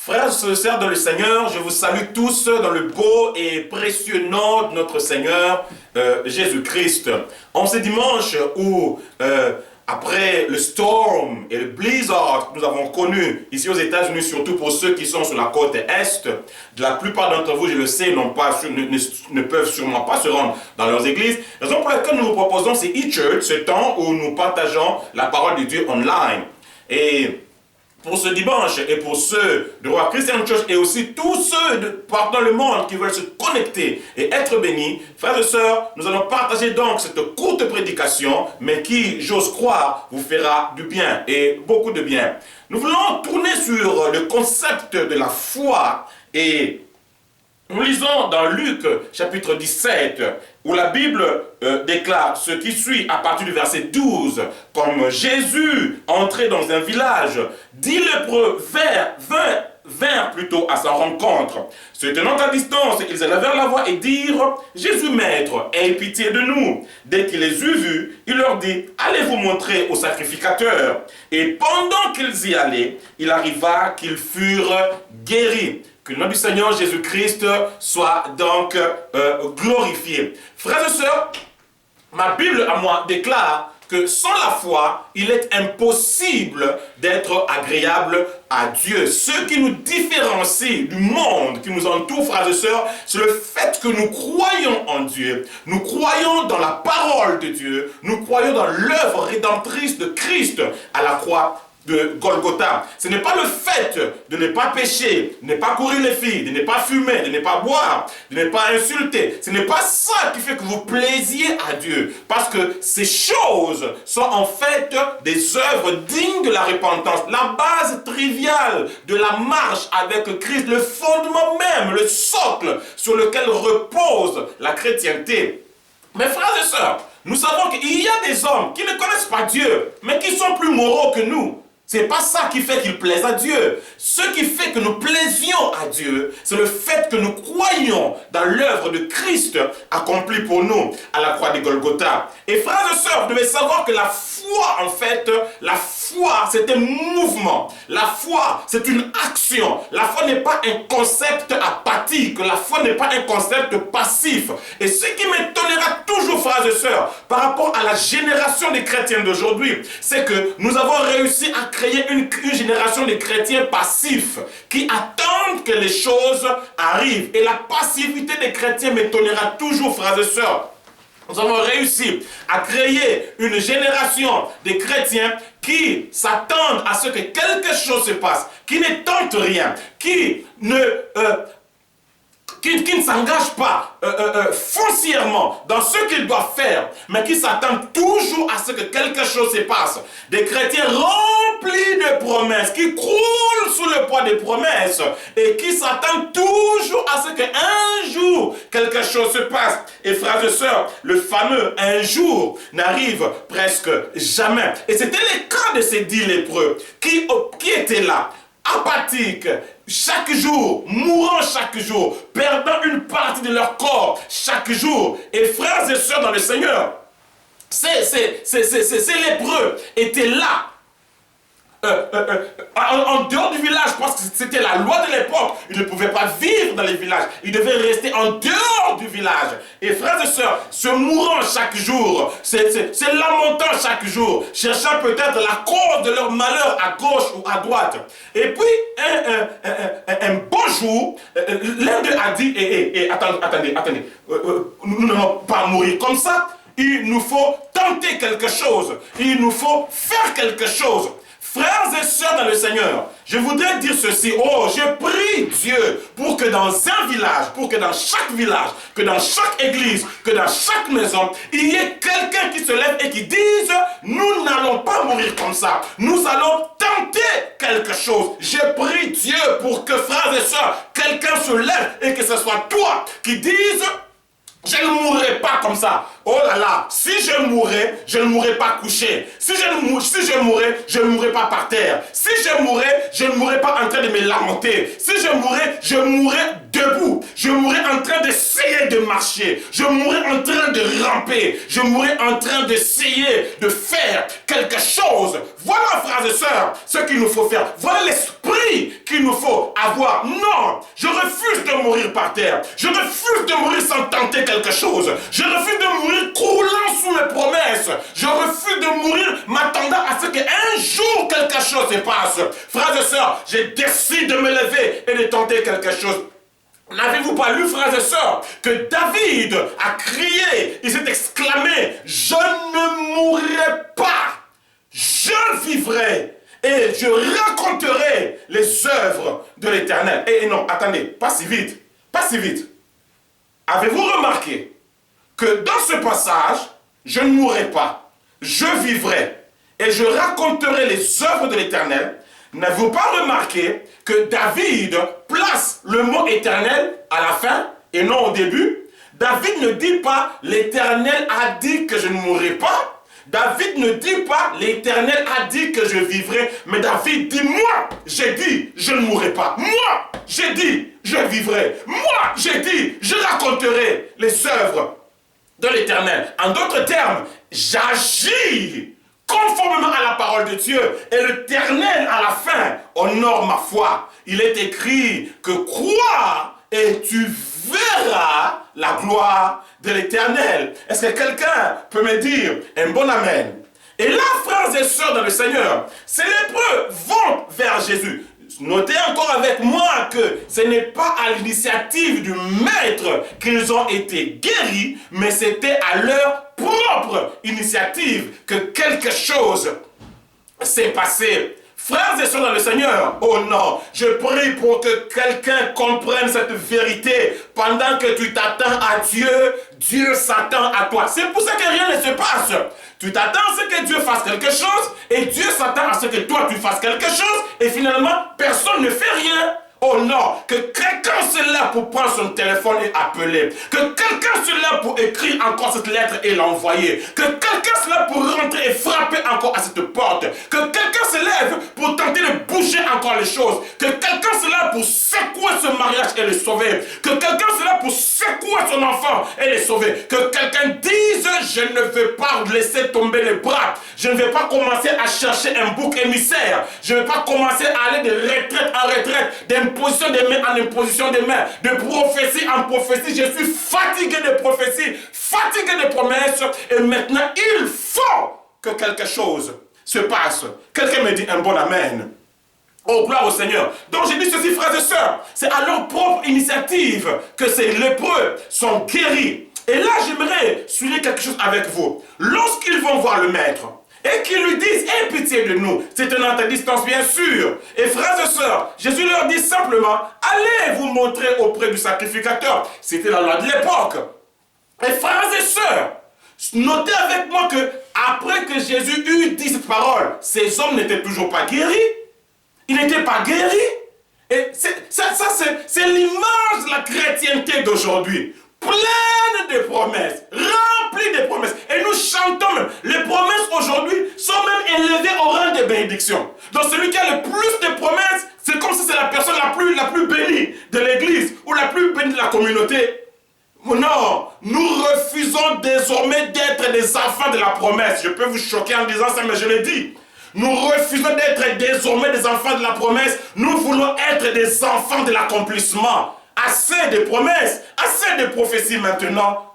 Frères et sœurs dans le Seigneur, je vous salue tous dans le beau et précieux nom de notre Seigneur Jésus-Christ. En ce dimanche où, après le storm et le blizzard que nous avons connu ici aux États-Unis, surtout pour ceux qui sont sur la côte Est, la plupart d'entre vous, je le sais, ne peuvent sûrement pas se rendre dans leurs églises. La raison pour laquelle nous vous proposons ces e-church, ce temps où nous partageons la parole de Dieu online. Et pour ce dimanche et pour ceux de Roi Christian Church et aussi tous ceux partout dans le monde qui veulent se connecter et être bénis, frères et sœurs, nous allons partager donc cette courte prédication, mais qui, j'ose croire, vous fera du bien et beaucoup de bien. Nous voulons tourner sur le concept de la foi et nous lisons dans Luc chapitre 17 où la Bible déclare ce qui suit à partir du verset 12. Comme Jésus entrait dans un village, 10 lépreux vinrent plutôt à sa rencontre. Se tenant à distance, ils élevèrent la voix et dirent « Jésus maître, aie pitié de nous ». Dès qu'il les eut vus, il leur dit « Allez vous montrer au sacrificateur ». Et pendant qu'ils y allaient, il arriva qu'ils furent guéris. Que le nom du Seigneur Jésus-Christ soit donc glorifié. Frères et sœurs, ma Bible à moi déclare que sans la foi, il est impossible d'être agréable à Dieu. Ce qui nous différencie du monde qui nous entoure, frères et sœurs, c'est le fait que nous croyons en Dieu. Nous croyons dans la parole de Dieu. Nous croyons dans l'œuvre rédemptrice de Christ à la croix de Golgotha. Ce n'est pas le fait de ne pas pécher, de ne pas courir les filles, de ne pas fumer, de ne pas boire, de ne pas insulter. Ce n'est pas ça qui fait que vous plaisiez à Dieu. Parce que ces choses sont en fait des œuvres dignes de la repentance. La base triviale de la marche avec Christ, le fondement même, le socle sur lequel repose la chrétienté. Mes frères et sœurs, nous savons qu'il y a des hommes qui ne connaissent pas Dieu, mais qui sont plus moraux que nous. C'est pas ça qui fait qu'ils plaisent à Dieu. Ce qui fait que nous plaisions à Dieu, c'est le fait que nous croyons dans l'œuvre de Christ accomplie pour nous à la croix de Golgotha. Et frères et sœurs, vous devez savoir que la foi, en fait, la foi, c'est un mouvement. La foi, c'est une action. La foi n'est pas un concept apathique. La foi n'est pas un concept passif. Et ce qui m'étonnera toujours, frères et sœurs, par rapport à la génération des chrétiens d'aujourd'hui, c'est que nous avons réussi à créer une génération de chrétiens passifs qui attendent que les choses arrivent. Et la passivité des chrétiens m'étonnera toujours, frères et sœurs. Nous avons réussi à créer une génération de chrétiens qui s'attendent à ce que quelque chose se passe, qui ne tentent rien, qui ne s'engagent pas foncièrement dans ce qu'ils doivent faire, mais qui s'attendent toujours à ce que quelque chose se passe. Des chrétiens remplis de promesses, qui croulent sous le poids des promesses et qui s'attendent toujours à ce qu'un jour quelque chose se passe. Et frères et sœurs, le fameux un jour n'arrive presque jamais. Et c'était le cas de ces 10 lépreux qui étaient là, apathiques, chaque jour, mourant chaque jour, perdant une partie de leur corps chaque jour. Et frères et sœurs dans le Seigneur, ces lépreux étaient là. En dehors du village, parce que c'était la loi de l'époque, ils ne pouvaient pas vivre dans les villages, ils devaient rester en dehors du village. Et frères et sœurs, se mourant chaque jour, se lamentant chaque jour, cherchant peut-être la cause de leur malheur à gauche ou à droite. Et puis, un beau jour, l'un d'eux a dit, attendez, nous n'allons pas mourir comme ça, il nous faut tenter quelque chose, il nous faut faire quelque chose. Frères et sœurs dans le Seigneur, je voudrais dire ceci. Oh, je prie Dieu pour que dans un village, pour que dans chaque village, que dans chaque église, que dans chaque maison, il y ait quelqu'un qui se lève et qui dise, nous n'allons pas mourir comme ça. Nous allons tenter quelque chose. Je prie Dieu pour que, frères et sœurs, quelqu'un se lève et que ce soit toi qui dise, je ne mourrai pas comme ça. Oh là là, si je mourais, je ne mourrais pas couché. Si je mourais, je ne mourrais pas par terre. Si je mourais, je ne mourrais pas en train de me lamenter. Si je mourais debout. Je mourrai en train d'essayer de marcher. Je mourrai en train de ramper. Je mourrai en train d'essayer de faire quelque chose. Voilà, frères et sœurs, ce qu'il nous faut faire. Voilà l'esprit qu'il nous faut avoir. Non, je refuse de mourir par terre. Je refuse de mourir sans tenter quelque chose. Je refuse de mourir croulant sous mes promesses. Je refuse de mourir m'attendant à ce qu'un jour quelque chose se passe. Frères et sœurs, je décide de me lever et de tenter quelque chose. N'avez-vous pas lu, frères et sœurs, que David a crié, il s'est exclamé, je ne mourrai pas, je vivrai et je raconterai les œuvres de l'Éternel. Et non, attendez, pas si vite, pas si vite. Avez-vous remarqué que dans ce passage, je ne mourrai pas, je vivrai et je raconterai les œuvres de l'Éternel? N'avez-vous pas remarqué que David place le mot éternel à la fin et non au début? David ne dit pas l'Éternel a dit que je ne mourrai pas. David ne dit pas l'Éternel a dit que je vivrai. Mais David dit moi, j'ai dit je ne mourrai pas. Moi, j'ai dit je vivrai. Moi, j'ai dit je raconterai les œuvres de l'Éternel. En d'autres termes, j'agis conformément à la parole de Dieu, et l'Éternel à la fin honore ma foi. Il est écrit que crois et tu verras la gloire de l'Éternel. Est-ce que quelqu'un peut me dire un bon amen? Et là, frères et sœurs dans le Seigneur, ces lépreux vont vers Jésus. Notez encore avec moi que ce n'est pas à l'initiative du maître qu'ils ont été guéris, mais c'était à leur propre initiative que quelque chose s'est passé. Frères et sœurs dans le Seigneur, oh non, je prie pour que quelqu'un comprenne cette vérité. Pendant que tu t'attends à Dieu, Dieu s'attend à toi. C'est pour ça que rien ne se passe. Tu t'attends à ce que Dieu fasse quelque chose et Dieu s'attend à ce que toi tu fasses quelque chose et finalement personne ne fait rien. Oh non, que quelqu'un se lève pour prendre son téléphone et appeler. Que quelqu'un se lève pour écrire encore cette lettre et l'envoyer. Que quelqu'un se lève pour rentrer et frapper encore à cette porte. Que quelqu'un se lève pour tenter de bouger encore les choses. Que quelqu'un se lève pour secouer ce mariage et le sauver. Que quelqu'un se lève pour secouer son enfant et le sauver. Que quelqu'un dise, je ne vais pas laisser tomber les bras. Je ne vais pas commencer à chercher un bouc émissaire. Je ne vais pas commencer à aller de retraite en retraite, d'imposition des mains en imposition des mains, de prophétie en prophétie. Je suis fatigué de prophétie, fatigué de promesses. Et maintenant, il faut que quelque chose se passe. Quelqu'un me dit un bon amen. Oh, gloire au Seigneur. Donc j'ai dit ceci, frères et sœurs, c'est à leur propre initiative que ces lépreux sont guéris. Et là, j'aimerais souligner quelque chose avec vous. Lorsqu'ils vont voir le maître, et qu'ils lui disent, aie pitié de nous. C'est une autre distance, bien sûr. Et frères et sœurs, Jésus leur dit simplement, allez vous montrer auprès du sacrificateur. C'était la loi de l'époque. Et frères et sœurs, notez avec moi que après que Jésus eut dit cette parole, ces hommes n'étaient toujours pas guéris. Ils n'étaient pas guéris. Et c'est l'image de la chrétienté d'aujourd'hui. Pleine de promesses, remplie de promesses. Et nous chantons même. Les promesses aujourd'hui sont même élevées au rang de bénédiction. Donc celui qui a le plus de promesses, c'est comme si c'est la personne la plus bénie de l'église ou la plus bénie de la communauté. Non, nous refusons désormais d'être des enfants de la promesse. Je peux vous choquer en disant ça, mais je le dis. Nous refusons d'être désormais des enfants de la promesse. Nous voulons être des enfants de l'accomplissement. Assez de promesses, assez de prophéties maintenant.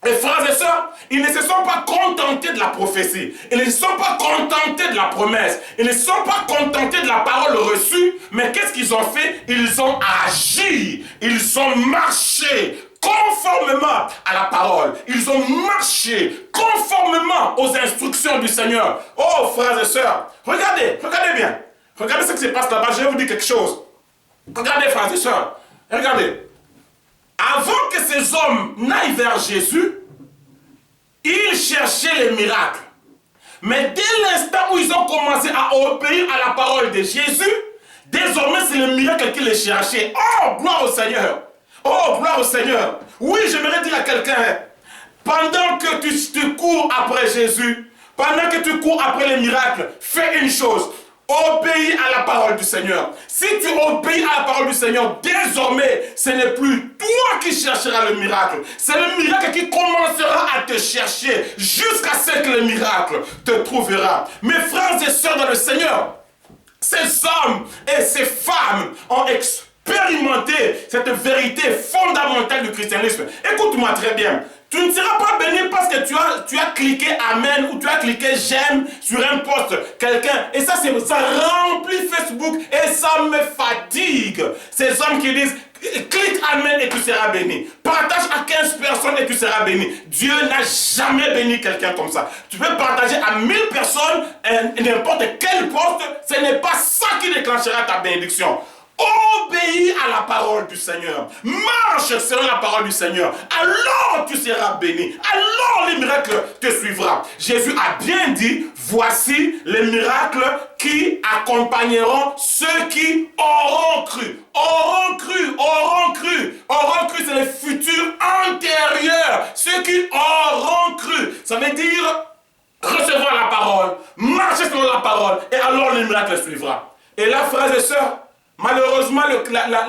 Et frères et sœurs, ils ne se sont pas contentés de la prophétie. Ils ne se sont pas contentés de la promesse. Ils ne se sont pas contentés de la parole reçue. Mais qu'est-ce qu'ils ont fait? Ils ont agi. Ils ont marché conformément à la parole. Ils ont marché conformément aux instructions du Seigneur. Oh, frères et sœurs, regardez bien. Regardez ce qui se passe là-bas. Je vais vous dire quelque chose. Regardez, frères et sœurs. Regardez. Avant que ces hommes n'aillent vers Jésus, ils cherchaient les miracles. Mais dès l'instant où ils ont commencé à obéir à la parole de Jésus, désormais c'est le miracle qu'ils les cherchaient. Oh, gloire au Seigneur! Oh, gloire au Seigneur! Oui, j'aimerais dire à quelqu'un, pendant que tu cours après Jésus, pendant que tu cours après les miracles, fais une chose. Obéis à la parole du Seigneur. Si tu obéis à la parole du Seigneur, désormais, ce n'est plus toi qui chercheras le miracle. C'est le miracle qui commencera à te chercher jusqu'à ce que le miracle te trouvera. Mes frères et sœurs dans le Seigneur, ces hommes et ces femmes ont expérimenté cette vérité fondamentale du christianisme. Écoute-moi très bien. Tu ne seras pas béni parce que tu as cliqué Amen ou tu as cliqué j'aime sur un post quelqu'un. Et ça remplit Facebook et ça me fatigue. Ces hommes qui disent clique Amen et tu seras béni. Partage à 15 personnes et tu seras béni. Dieu n'a jamais béni quelqu'un comme ça. Tu peux partager à 1000 personnes n'importe quel poste. Ce n'est pas ça qui déclenchera ta bénédiction. Obéis à la parole du Seigneur. Marche selon la parole du Seigneur. Alors tu seras béni. Alors les miracles te suivront. Jésus a bien dit, voici les miracles qui accompagneront ceux qui auront cru. Auront cru, auront cru. Auront cru, c'est le futur antérieur. Ceux qui auront cru. Ça veut dire recevoir la parole, marcher selon la parole, et alors le miracle suivra. Et là, frères et sœurs, malheureusement,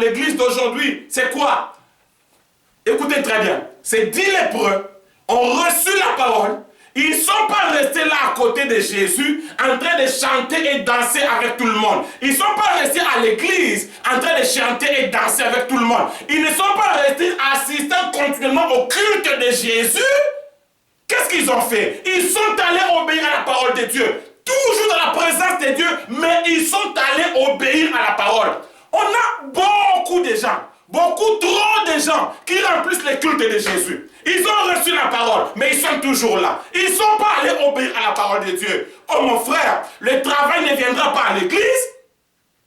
l'église d'aujourd'hui, c'est quoi? Écoutez très bien. Ces 10 lépreux ont reçu la parole. Ils ne sont pas restés là à côté de Jésus, en train de chanter et danser avec tout le monde. Ils ne sont pas restés à l'église, en train de chanter et danser avec tout le monde. Ils ne sont pas restés assistant continuellement au culte de Jésus. Qu'est-ce qu'ils ont fait? Ils sont allés obéir à la parole de Dieu. Toujours dans la présence de Dieu, mais ils sont allés obéir à la parole. On a beaucoup de gens, beaucoup trop de gens qui remplissent les cultes de Jésus. Ils ont reçu la parole, mais ils sont toujours là. Ils ne sont pas allés obéir à la parole de Dieu. Oh mon frère, le travail ne viendra pas à l'église.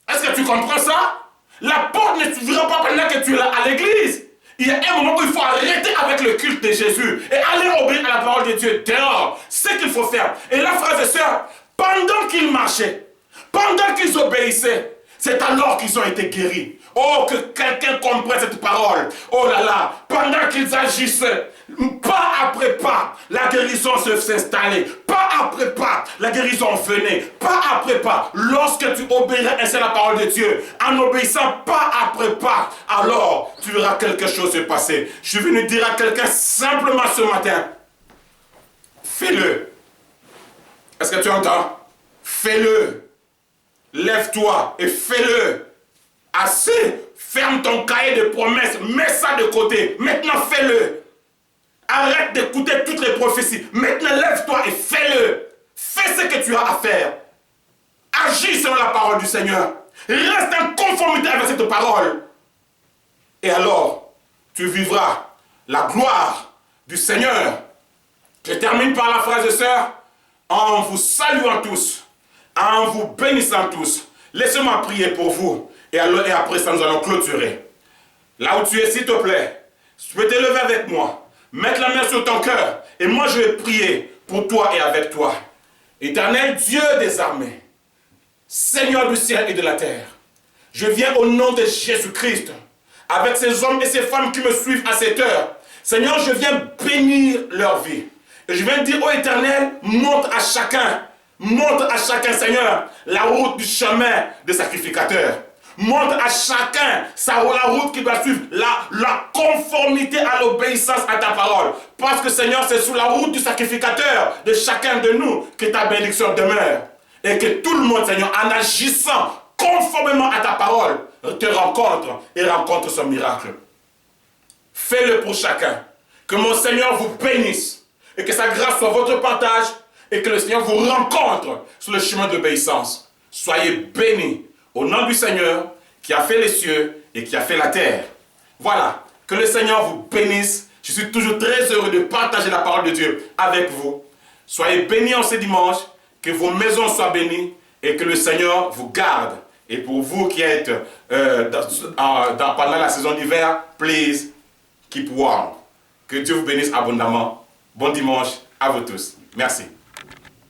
Est-ce que tu comprends ça? La porte ne suffira pas pendant que tu es là à l'église. Il y a un moment où il faut arrêter avec le culte de Jésus et aller obéir à la parole de Dieu dehors. C'est ce qu'il faut faire. Et là, frères et sœurs, pendant qu'ils marchaient, pendant qu'ils obéissaient, c'est alors qu'ils ont été guéris. Oh, que quelqu'un comprenne cette parole. Oh là là, pendant qu'ils agissaient, pas après pas, la guérison s'installait. Pas après pas, la guérison venait. Pas après pas, lorsque tu obéiras ainsi à la parole de Dieu, en obéissant pas après pas, alors tu verras quelque chose se passer. Je suis venu dire à quelqu'un simplement ce matin, fais-le. Est-ce que tu entends? Fais-le. Lève-toi et fais-le. Assez. Ferme ton cahier de promesses. Mets ça de côté. Maintenant, fais-le. Arrête d'écouter toutes les prophéties. Maintenant, lève-toi et fais-le. Fais ce que tu as à faire. Agis selon la parole du Seigneur. Reste en conformité avec cette parole. Et alors, tu vivras la gloire du Seigneur. Je termine par la phrase de sœur. En vous saluant tous, en vous bénissant tous, laissez-moi prier pour vous. Et après ça, nous allons clôturer. Là où tu es, s'il te plaît, tu peux te lever avec moi, mettre la main sur ton cœur, et moi je vais prier pour toi et avec toi. Éternel Dieu des armées, Seigneur du ciel et de la terre, je viens au nom de Jésus-Christ, avec ces hommes et ces femmes qui me suivent à cette heure. Seigneur, je viens bénir leur vie. Et je viens dire, ô Éternel, montre à chacun, Seigneur, la route du chemin des sacrificateurs. Montre à chacun la route qu'il doit suivre, la conformité à l'obéissance à ta parole. Parce que, Seigneur, c'est sous la route du sacrificateur de chacun de nous que ta bénédiction demeure. Et que tout le monde, Seigneur, en agissant conformément à ta parole, te rencontre et rencontre son miracle. Fais-le pour chacun. Que mon Seigneur vous bénisse. Et que sa grâce soit votre partage. Et que le Seigneur vous rencontre sur le chemin d'obéissance. Soyez bénis au nom du Seigneur qui a fait les cieux et qui a fait la terre. Voilà. Que le Seigneur vous bénisse. Je suis toujours très heureux de partager la parole de Dieu avec vous. Soyez bénis en ce dimanche. Que vos maisons soient bénies. Et que le Seigneur vous garde. Et pour vous qui êtes pendant la saison d'hiver, please keep warm. Que Dieu vous bénisse abondamment. Bon dimanche à vous tous. Merci.